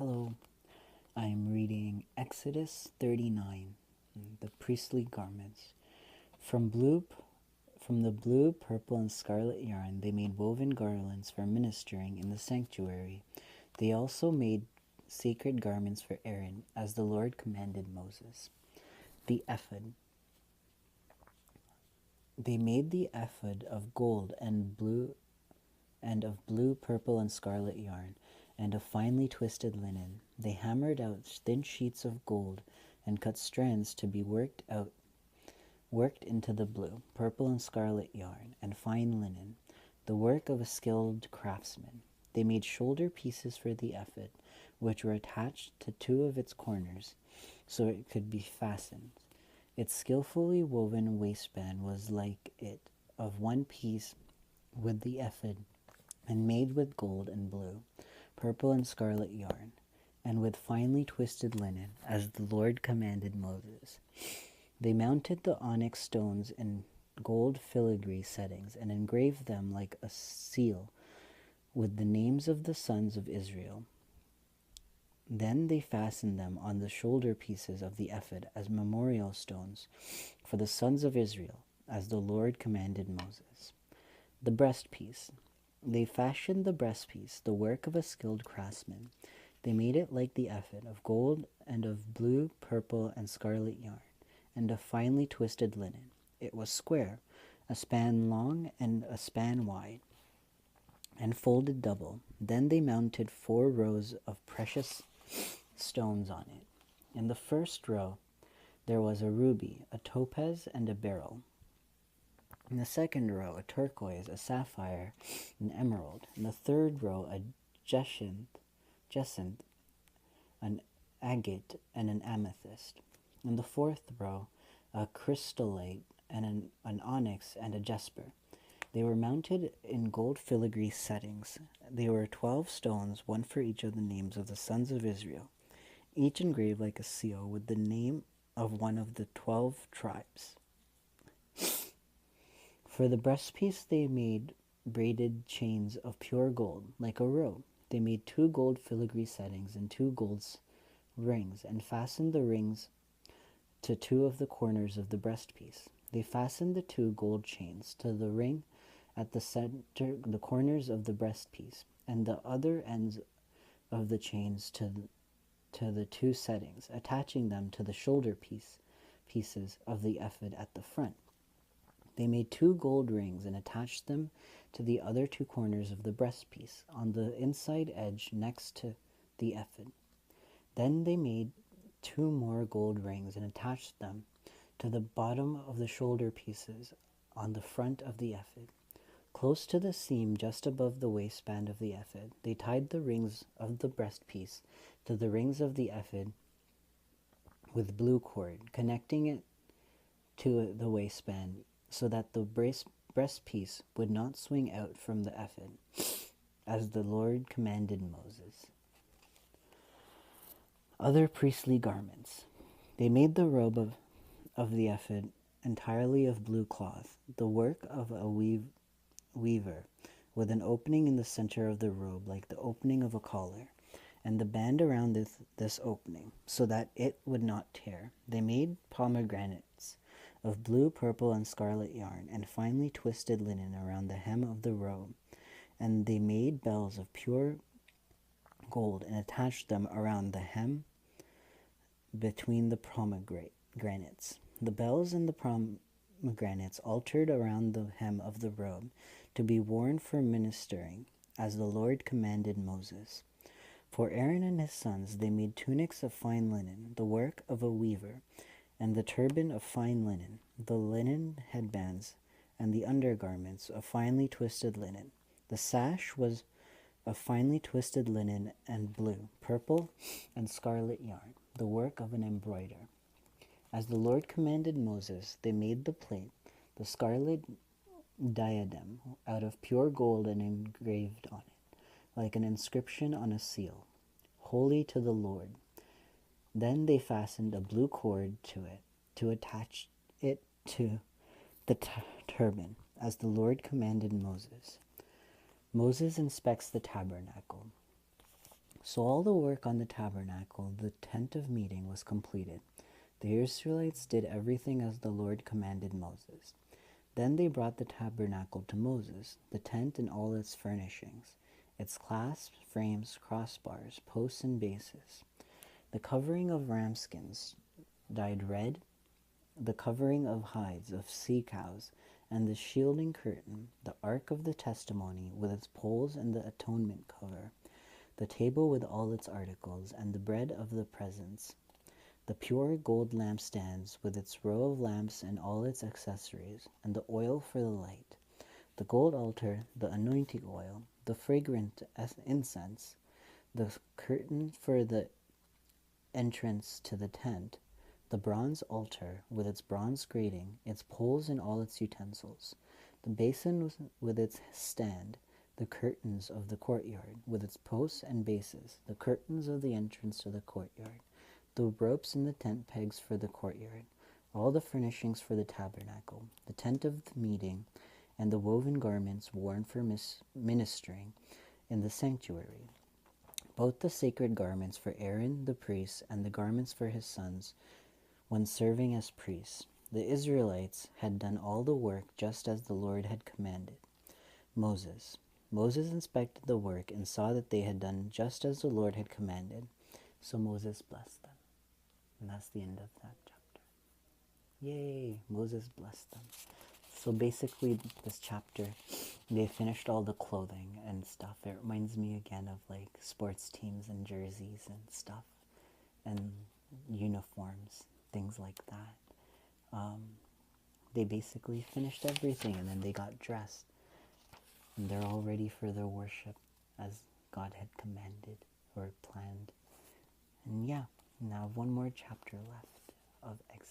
Hello, I'm reading Exodus 39, the priestly garments. From the blue, purple, and scarlet yarn, they made woven garlands for ministering in the sanctuary. They also made sacred garments for Aaron, as the Lord commanded Moses. The ephod. They made the ephod of gold and of blue, purple, and scarlet yarn, and of finely twisted linen. They hammered out thin sheets of gold and cut strands to be worked into the blue, purple, and scarlet yarn and fine linen, the work of a skilled craftsman. They made shoulder pieces for the ephod, which were attached to two of its corners, so it could be fastened. Its skillfully woven waistband was like it, of one piece with the ephod, and made with gold and blue, purple and scarlet yarn, and with finely twisted linen, as the Lord commanded Moses. They mounted the onyx stones in gold filigree settings and engraved them like a seal with the names of the sons of Israel. Then they fastened them on the shoulder pieces of the ephod as memorial stones for the sons of Israel, as the Lord commanded Moses. The breastpiece. They fashioned the breastpiece, the work of a skilled craftsman. They made it like the ephod, of gold and of blue, purple, and scarlet yarn, and of finely twisted linen. It was square, a span long and a span wide, and folded double. Then they mounted 4 rows of precious stones on it. In the first row there was a ruby, a topaz, and a beryl. In the second row, a turquoise, a sapphire, an emerald. In the third row, a jacinth, an agate, and an amethyst. In the fourth row, a chrysolite, and an onyx, and a jasper. They were mounted in gold filigree settings. They were 12 stones, one for each of the names of the sons of Israel, each engraved like a seal with the name of one of the 12 tribes. For the breastpiece they made braided chains of pure gold, like a robe. They made 2 gold filigree settings and 2 gold rings, and fastened the rings to 2 of the corners of the breastpiece. They fastened the 2 gold chains to the ring at the center, the corners of the breastpiece, and the other ends of the chains to the 2 settings, attaching them to the shoulder pieces of the ephod at the front. They made 2 gold rings and attached them to the other 2 corners of the breastpiece, on the inside edge next to the ephod. Then they made 2 more gold rings and attached them to the bottom of the shoulder pieces on the front of the ephod. Close to the seam just above the waistband of the ephod, they tied the rings of the breastpiece to the rings of the ephod with blue cord, connecting it to the waistband, so that the breastpiece would not swing out from the ephod, as the Lord commanded Moses. Other priestly garments. They made the robe of the ephod entirely of blue cloth, the work of a weaver, with an opening in the center of the robe like the opening of a collar, and the band around this opening, so that it would not tear. They made pomegranates of blue, purple, and scarlet yarn, and finely twisted linen around the hem of the robe. And they made bells of pure gold and attached them around the hem between the pomegranates. The bells and the pomegranates altered around the hem of the robe to be worn for ministering, as the Lord commanded Moses. For Aaron and his sons they made tunics of fine linen, the work of a weaver, and the turban of fine linen, the linen headbands, and the undergarments of finely twisted linen. The sash was of finely twisted linen and blue, purple, and scarlet yarn, the work of an embroiderer. As the Lord commanded Moses, they made the plate, the scarlet diadem, out of pure gold and engraved on it, like an inscription on a seal, "Holy to the Lord." Then they fastened a blue cord to it to attach it to the turban, as the Lord commanded Moses. Moses inspects the tabernacle. So all the work on the tabernacle, the tent of meeting, was completed. The Israelites did everything as the Lord commanded Moses. Then they brought the tabernacle to Moses, the tent and all its furnishings, its clasps, frames, crossbars, posts, and bases, the covering of ram skins dyed red, the covering of hides of sea cows, and the shielding curtain, the ark of the testimony with its poles and the atonement cover, the table with all its articles, and the bread of the presence, the pure gold lampstands with its row of lamps and all its accessories, and the oil for the light, the gold altar, the anointing oil, the fragrant incense, the curtain for the entrance to the tent, the bronze altar with its bronze grating, its poles and all its utensils, the basin with its stand, the curtains of the courtyard with its posts and bases, the curtains of the entrance to the courtyard, the ropes and the tent pegs for the courtyard, all the furnishings for the tabernacle, the tent of the meeting, and the woven garments worn for ministering in the sanctuary, both the sacred garments for Aaron the priest and the garments for his sons when serving as priests. The Israelites had done all the work just as the Lord had commanded Moses. Moses inspected the work and saw that they had done just as the Lord had commanded. So Moses blessed them. And that's the end of that chapter. Yay! Moses blessed them. So basically, this chapter, they finished all the clothing and stuff. It reminds me again of like sports teams and jerseys and stuff, and uniforms, things like that. They basically finished everything, and then they got dressed, and they're all ready for their worship as God had commanded or planned. And yeah, now one more chapter left of Exodus.